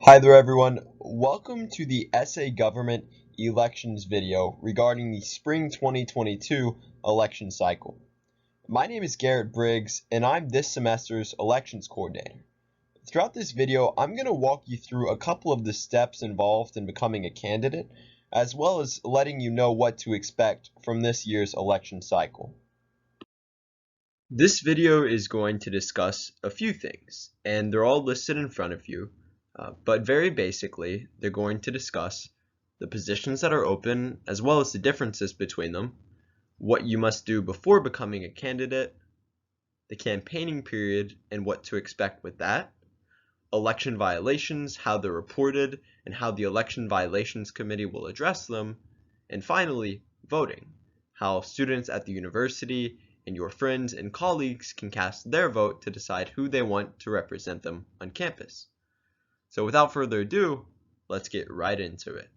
Hi there everyone, welcome to the SA Government Elections video regarding the Spring 2022 election cycle. My name is Garrett Briggs and I'm this semester's elections coordinator. Throughout this video, I'm going to walk you through a couple of the steps involved in becoming a candidate, as well as letting you know what to expect from this year's election cycle. This video is going to discuss a few things, and they're all listed in front of you. But very basically, they're going to discuss the positions that are open as well as the differences between them, what you must do before becoming a candidate, the campaigning period and what to expect with that, election violations, how they're reported, and how the Election Violations Committee will address them, and finally, voting, how students at the university and your friends and colleagues can cast their vote to decide who they want to represent them on campus. So without further ado, let's get right into it.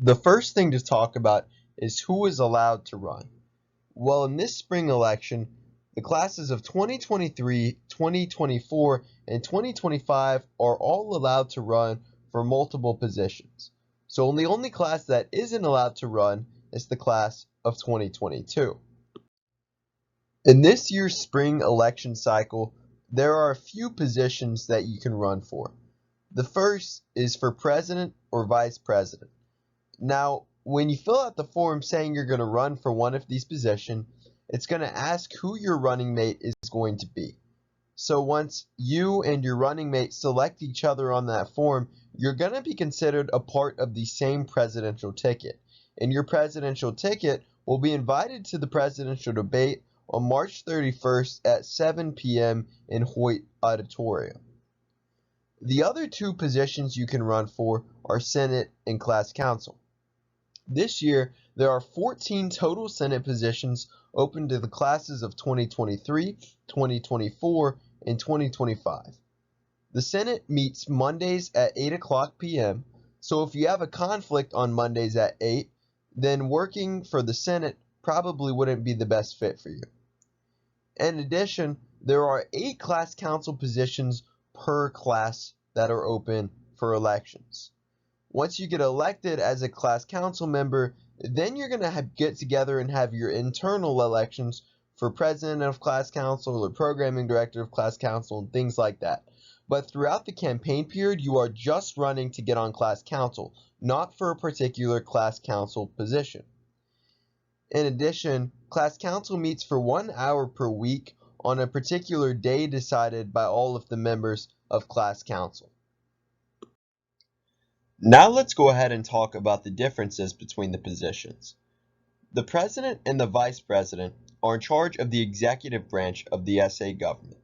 The first thing to talk about is who is allowed to run. Well, in this spring election, the classes of 2023, 2024, and 2025 are all allowed to run for multiple positions. So the only class that isn't allowed to run is the class of 2022. In this year's spring election cycle, there are a few positions that you can run for. The first is for president or vice president. Now, when you fill out the form saying you're going to run for one of these positions, it's going to ask who your running mate is going to be. So once you and your running mate select each other on that form, you're going to be considered a part of the same presidential ticket. And your presidential ticket will be invited to the presidential debate on March 31st at 7 p.m. in Hoyt Auditorium. The other two positions you can run for are Senate and Class Council. This year, there are 14 total Senate positions open to the classes of 2023, 2024, and 2025. The Senate meets Mondays at 8 o'clock p.m., so if you have a conflict on Mondays at 8, then working for the Senate probably wouldn't be the best fit for you. In addition, there are 8 Class Council positions per class that are open for elections. Once you get elected as a class council member, then you're going to get together and have your internal elections for president of class council or programming director of class council and things like that. But throughout the campaign period, you are just running to get on class council, not for a particular class council position. In addition, class council meets for 1 hour per week on a particular day decided by all of the members of class council. Now let's go ahead and talk about the differences between the positions. The president and the vice president are in charge of the executive branch of the SA government.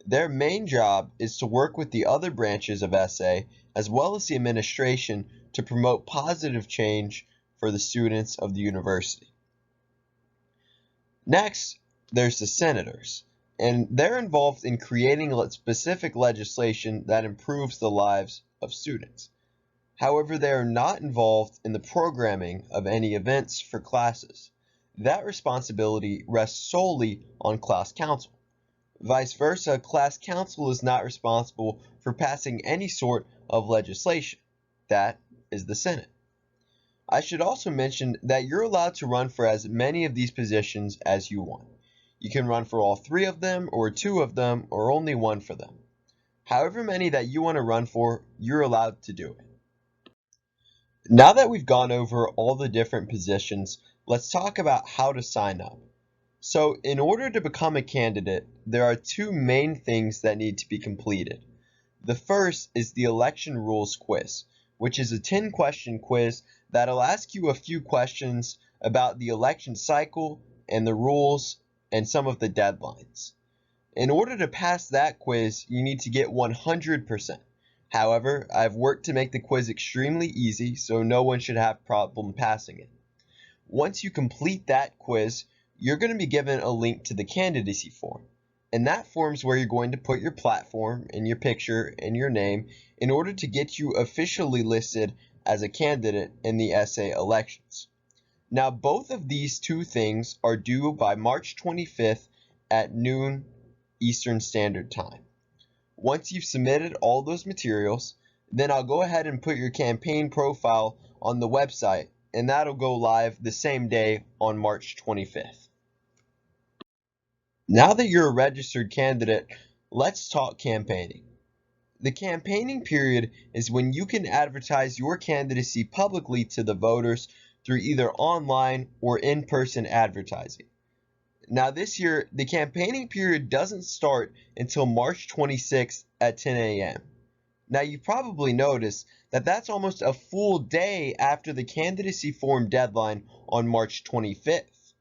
Their main job is to work with the other branches of SA as well as the administration to promote positive change for the students of the university. Next, there's the senators, and they're involved in creating specific legislation that improves the lives of students. However, they are not involved in the programming of any events for classes. That responsibility rests solely on class council. Vice versa, class council is not responsible for passing any sort of legislation. That is the Senate. I should also mention that you're allowed to run for as many of these positions as you want. You can run for all 3 of them, or 2 of them, or only 1 for them. However many that you want to run for, you're allowed to do it. Now that we've gone over all the different positions, let's talk about how to sign up. So in order to become a candidate, there are 2 main things that need to be completed. The first is the election rules quiz, which is a 10-question quiz that'll ask you a few questions about the election cycle and the rules and some of the deadlines. In order to pass that quiz, you need to get 100%. However, I've worked to make the quiz extremely easy, so no one should have problem passing it. Once you complete that quiz, you're going to be given a link to the candidacy form. And that form is where you're going to put your platform and your picture and your name in order to get you officially listed as a candidate in the SA elections. Now, both of these 2 things are due by March 25th at noon Eastern Standard Time. Once you've submitted all those materials, Then I'll go ahead and put your campaign profile on the website, and that'll go live the same day on March 25th. Now that you're a registered candidate, let's talk campaigning. The campaigning period is when you can advertise your candidacy publicly to the voters through either online or in-person advertising. Now this year, the campaigning period doesn't start until March 26th at 10 a.m. Now you've probably noticed that that's almost a full day after the candidacy form deadline on March 25th.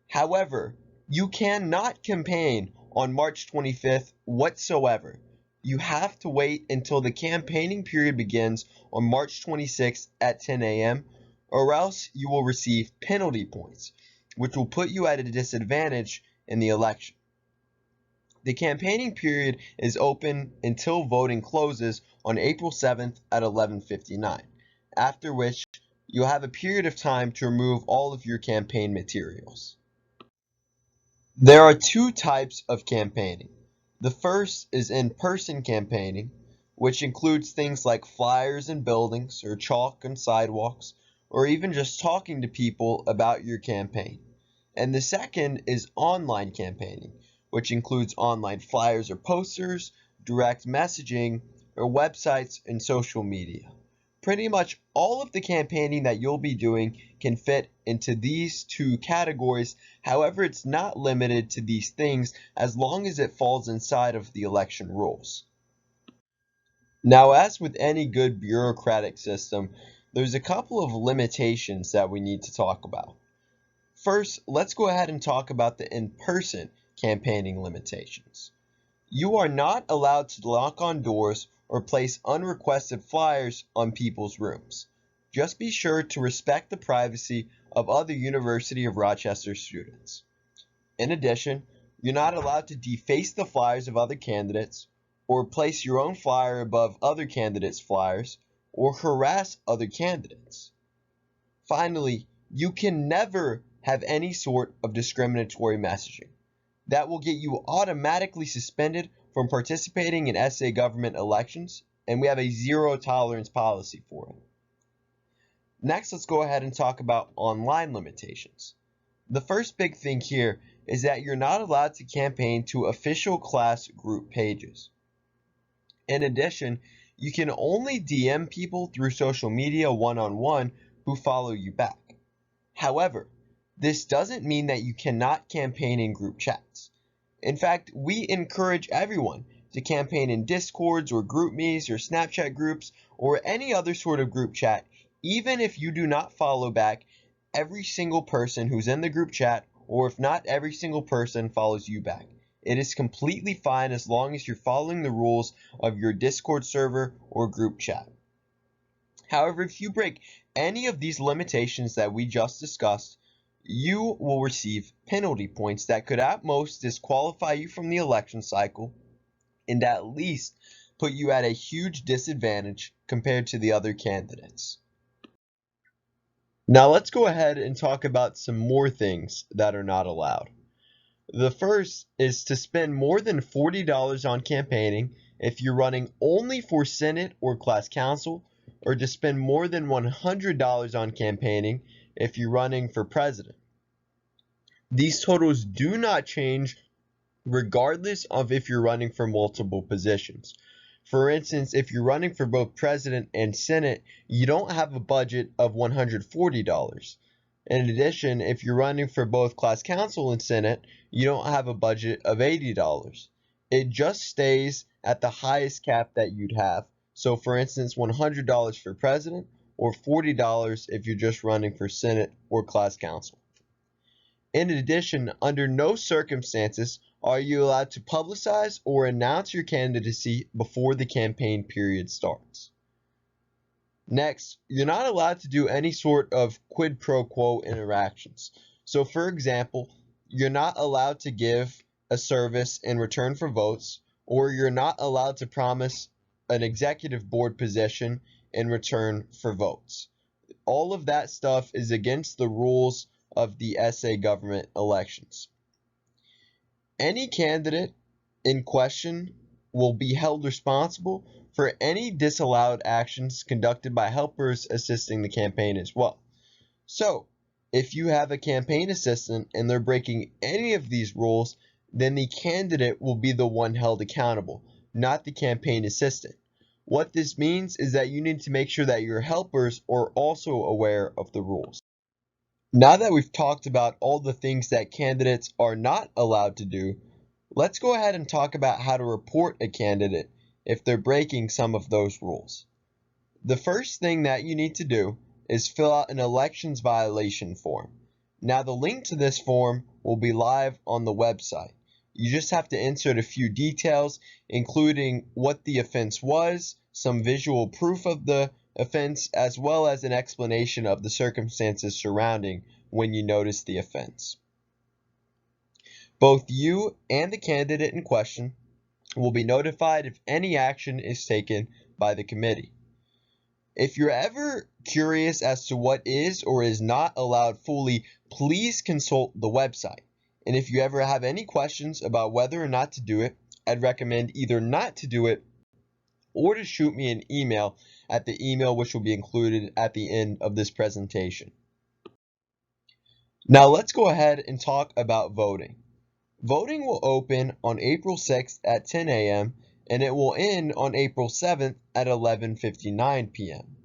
However, you cannot campaign on March 25th whatsoever. You have to wait until the campaigning period begins on March 26th at 10 a.m. or else you will receive penalty points, which will put you at a disadvantage in the election. The campaigning period is open until voting closes on April 7th at 11:59, after which you'll have a period of time to remove all of your campaign materials. There are two types of campaigning. The first is in-person campaigning, which includes things like flyers in buildings or chalk on sidewalks, or even just talking to people about your campaign. And the second is online campaigning, which includes online flyers or posters, direct messaging, or websites and social media. Pretty much all of the campaigning that you'll be doing can fit into these two categories. However, it's not limited to these things as long as it falls inside of the election rules. Now, as with any good bureaucratic system, there's a couple of limitations that we need to talk about. First, let's go ahead and talk about the in-person campaigning limitations. You are not allowed to knock on doors or place unrequested flyers on people's rooms. Just be sure to respect the privacy of other University of Rochester students. In addition, you're not allowed to deface the flyers of other candidates, or place your own flyer above other candidates' flyers, or harass other candidates. Finally, you can never have any sort of discriminatory messaging. That will get you automatically suspended from participating in SA government elections, and we have a zero tolerance policy for it. Next, let's go ahead and talk about online limitations. The first big thing here is that you're not allowed to campaign to official class group pages. In addition, you can only DM people through social media one-on-one who follow you back. However, this doesn't mean that you cannot campaign in group chats. In fact, we encourage everyone to campaign in Discords or GroupMes or Snapchat groups or any other sort of group chat, even if you do not follow back every single person who's in the group chat, or if not every single person follows you back. It is completely fine as long as you're following the rules of your Discord server or group chat. However, if you break any of these limitations that we just discussed, you will receive penalty points that could at most disqualify you from the election cycle and at least put you at a huge disadvantage compared to the other candidates. Now let's go ahead and talk about some more things that are not allowed. The first is to spend more than $40 on campaigning if you're running only for Senate or class council, or to spend more than $100 on campaigning if you're running for president. These totals do not change regardless of if you're running for multiple positions. For instance, if you're running for both president and Senate, you don't have a budget of $140. In addition, if you're running for both class council and Senate, you don't have a budget of $80. It just stays at the highest cap that you'd have. So for instance, $100 for president or $40 if you're just running for Senate or class council. In addition, under no circumstances are you allowed to publicize or announce your candidacy before the campaign period starts. Next, you're not allowed to do any sort of quid pro quo interactions. So for example, you're not allowed to give a service in return for votes, or you're not allowed to promise an executive board position in return for votes. All of that stuff is against the rules of the SA government elections. Any candidate in question will be held responsible for any disallowed actions conducted by helpers assisting the campaign as well. So, if you have a campaign assistant and they're breaking any of these rules, then the candidate will be the one held accountable, not the campaign assistant. What this means is that you need to make sure that your helpers are also aware of the rules. Now that we've talked about all the things that candidates are not allowed to do, let's go ahead and talk about how to report a candidate if they're breaking some of those rules. The first thing that you need to do is fill out an elections violation form. Now the link to this form will be live on the website. You just have to insert a few details, including what the offense was, some visual proof of the offense, as well as an explanation of the circumstances surrounding when you notice the offense. Both you and the candidate in question will be notified if any action is taken by the committee. If you're ever curious as to what is or is not allowed fully, please consult the website. And if you ever have any questions about whether or not to do it, I'd recommend either not to do it or to shoot me an email at the email which will be included at the end of this presentation. Now let's go ahead and talk about voting. Voting will open on April 6th at 10 a.m. and it will end on April 7th at 11:59 p.m.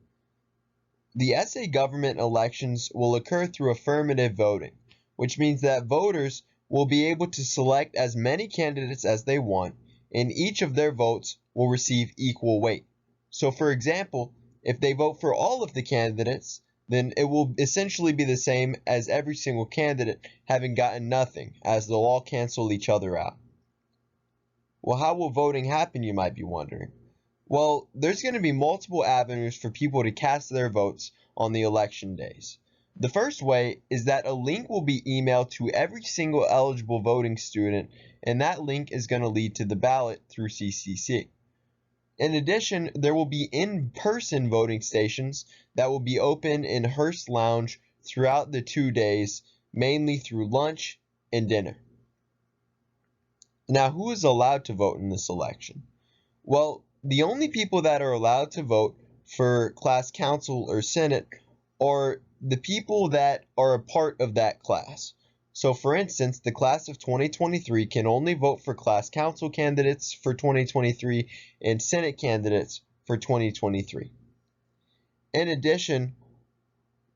The SA government elections will occur through affirmative voting, which means that voters will be able to select as many candidates as they want, and each of their votes will receive equal weight. So for example, if they vote for all of the candidates, then it will essentially be the same as every single candidate having gotten nothing, as they'll all cancel each other out. Well, how will voting happen, you might be wondering? Well, there's going to be multiple avenues for people to cast their votes on the election days. The first way is that a link will be emailed to every single eligible voting student, and that link is going to lead to the ballot through CCC. In addition, there will be in-person voting stations that will be open in Hearst Lounge throughout the 2 days, mainly through lunch and dinner. Now, who is allowed to vote in this election? Well, the only people that are allowed to vote for class council or senate are the people that are a part of that class. So for instance, the class of 2023 can only vote for class council candidates for 2023 and senate candidates for 2023. In addition,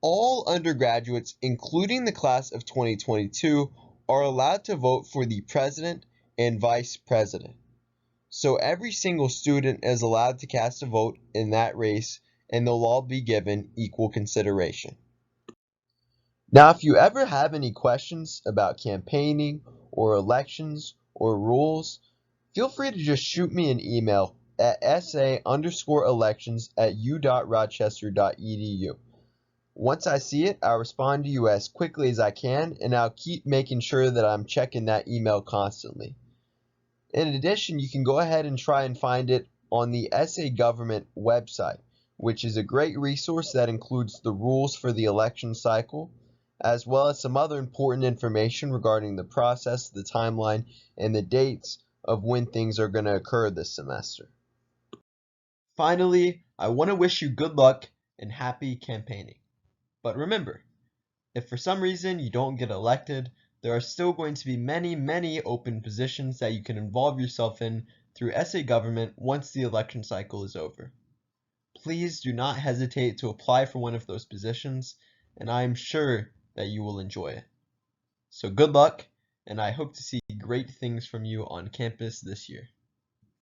all undergraduates, including the class of 2022, are allowed to vote for the president and vice president. So every single student is allowed to cast a vote in that race, and they'll all be given equal consideration. Now, if you ever have any questions about campaigning or elections or rules, feel free to just shoot me an email at sa_elections@u.rochester.edu. Once I see it, I'll respond to you as quickly as I can, and I'll keep making sure that I'm checking that email constantly. In addition, you can go ahead and try and find it on the SA government website, which is a great resource that includes the rules for the election cycle, as well as some other important information regarding the process, the timeline, and the dates of when things are going to occur this semester. Finally, I want to wish you good luck and happy campaigning. But remember, if for some reason you don't get elected, there are still going to be many open positions that you can involve yourself in through SA government once the election cycle is over. Please do not hesitate to apply for one of those positions, and I am sure that you will enjoy it. So good luck, and I hope to see great things from you on campus this year.